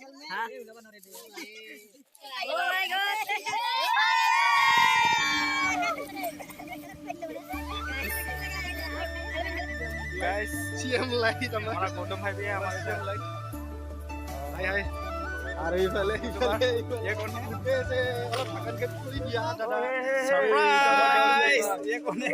Hah? Oh my guys, siam mulai teman. हमारा गौतम भाई भी है हमारे साथ। हाय हाय अरे इफाले ये कौन है? से अलग makan के पूरी बियाह दादा सरप्राइज ये कौन है?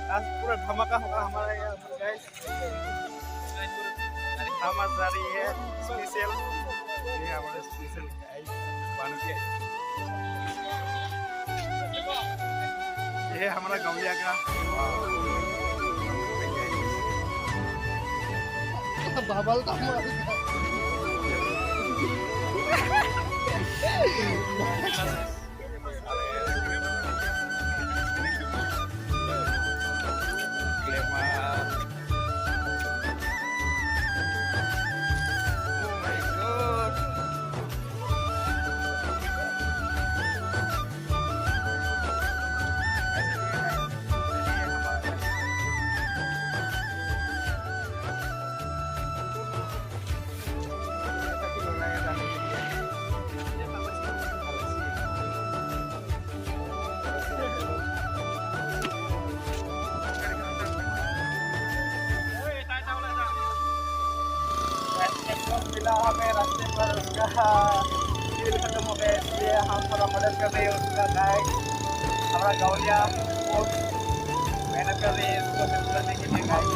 आज पूरा धमाका होगा हमारा यहाँ पर गाइस। खामा जारी है स्पेशल, ये हमारे स्पेशल गाइस बन के। ये है हमारा गौलिया का babal kamu हमें रास्ते पर उसका दिल खत्म हो गया, इसलिए हम थोड़ा मदद कर रहे हैं उसका गाइस। हमारा गौलिया बहुत मेहनत कर रही है इसको हेल्प करने के लिए गाइस।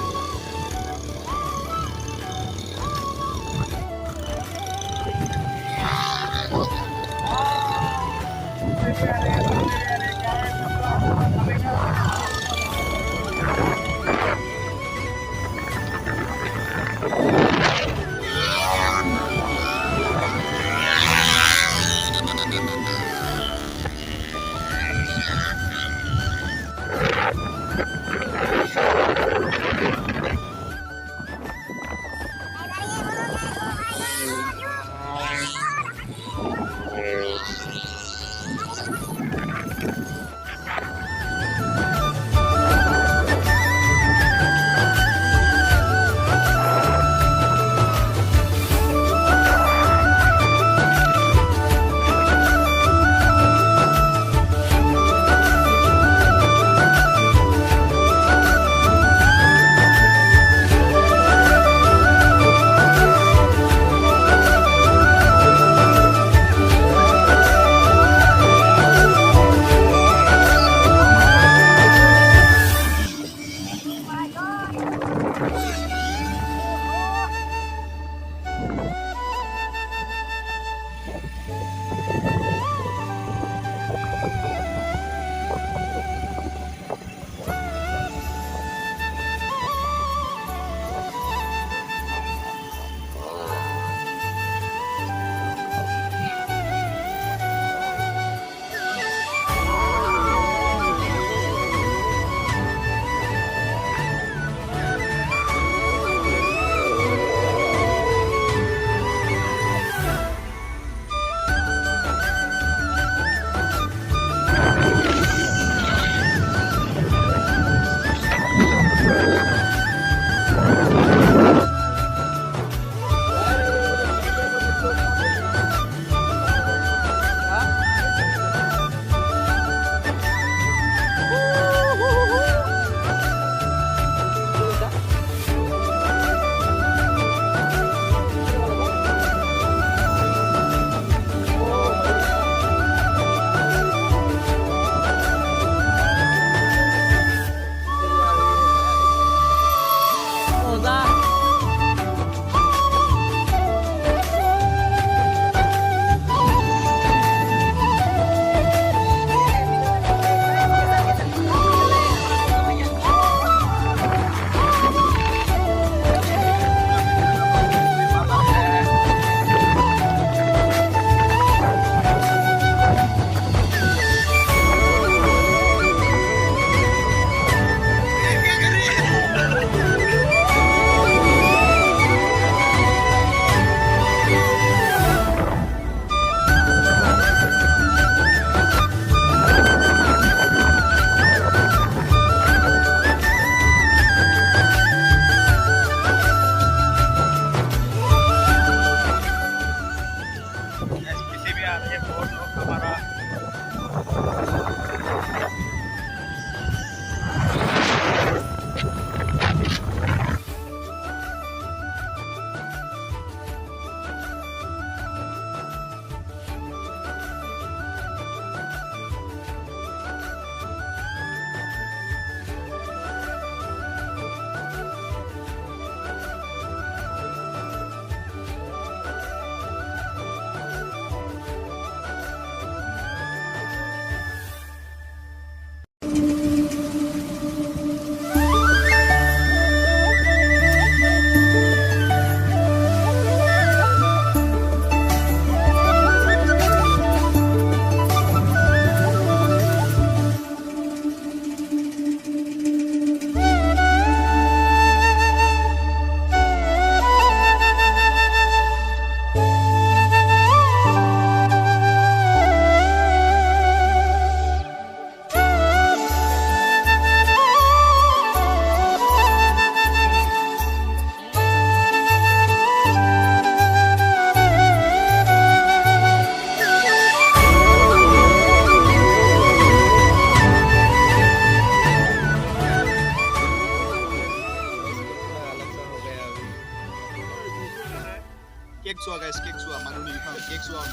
মানুহ নিখাওঁ কেক চোৱা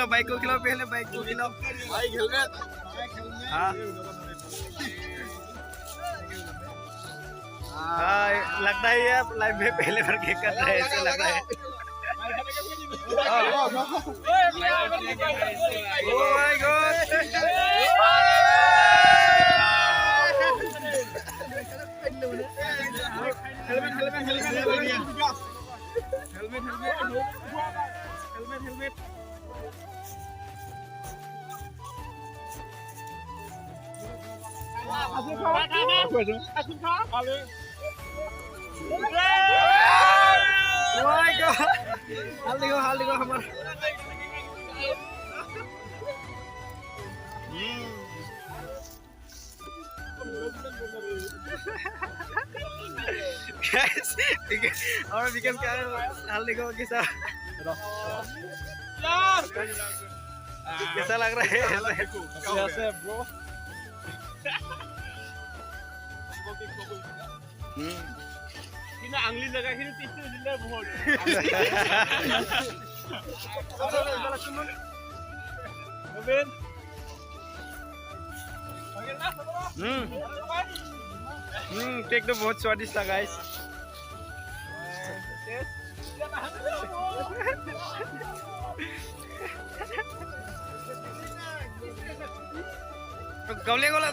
बाइक को खिलाओ पहले बाइक को खिलाओ बाइक हेलमेट हाँ हाँ लगता है ये लाइफ में पहले बार केक कट रहा है ऐसे लग रहा है oh my God helmet Oh my god. Hal digo hamar. Guys, और बिकम क्या हल दिगो कैसा लग रहा है कैसे ब्रो आंगली लगा के तीसरे जिले बहुत केक तो बहुत स्वादिष्ट था गाइस गौले गोला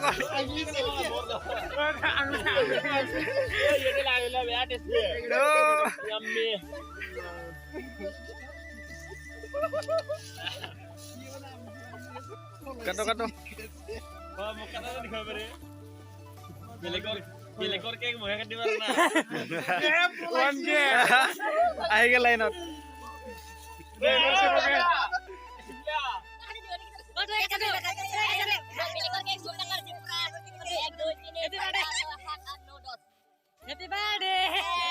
कटो बेलेगৰ কেক মহে কাটি মাৰ না আহি গেল লাইনত Happy birthday.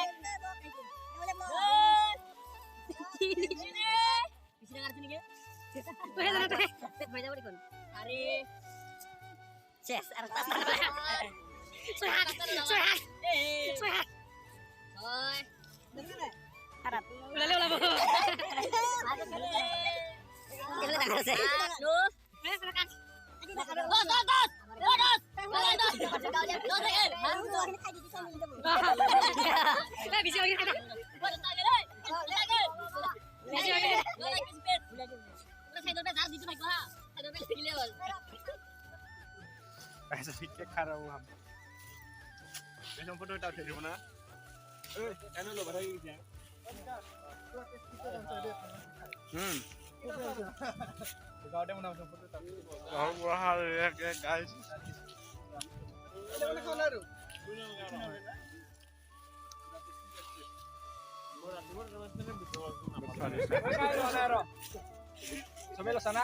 ऐसा ठीक है खा रहा हूँ हम ऐसा फोटो उठा थे ना एनो लो बधाई दे गाड़ी में ना फोटो उठा बहुत बुरा हाल है guys Sampai ke sana.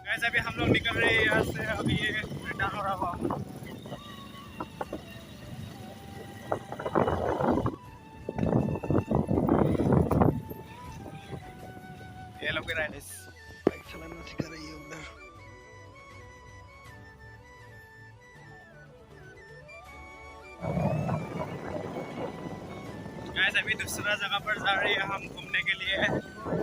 Guys अभी हम लोग निकल रहे हैं यहाँ से अभी ये रिटर्न हो रहा हुआ ये लोग भी राइड बाइक चलाना सिखा रही है उधर गाइस अभी दूसरा जगह पर जा रही है हम घूमने के लिए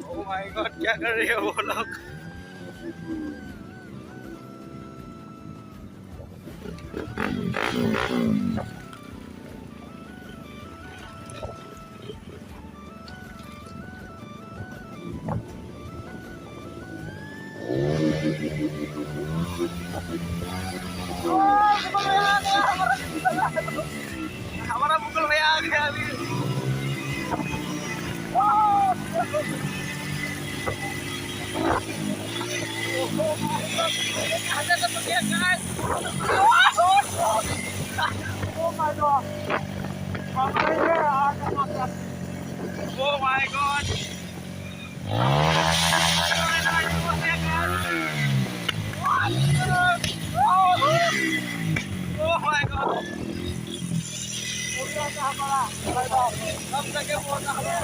ओह माय गॉड क्या कर रहे हो वो लोग हमारा मुगल भैया आ गया अभी Ada seperti ya guys. Oh my god. Makanya ada makan. Oh my god. Oh my god. Udah apa lah. Kamu tak kira mau apa?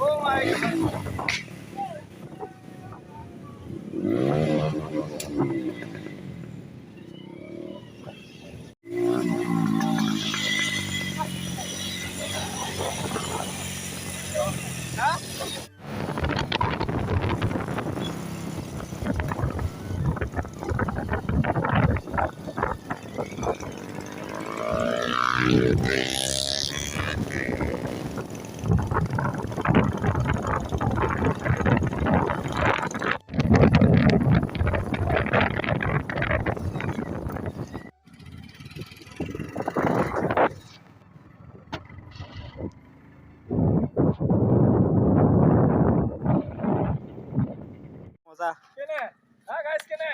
Oh my god. Masa. Kene. Ah guys, kene.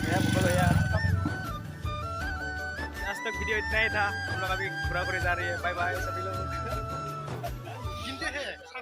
Ya बोलो यार आज तक video इतना ही था हम लोग अभी बुरा बुरी जा रही है बाय बाय सभी लोग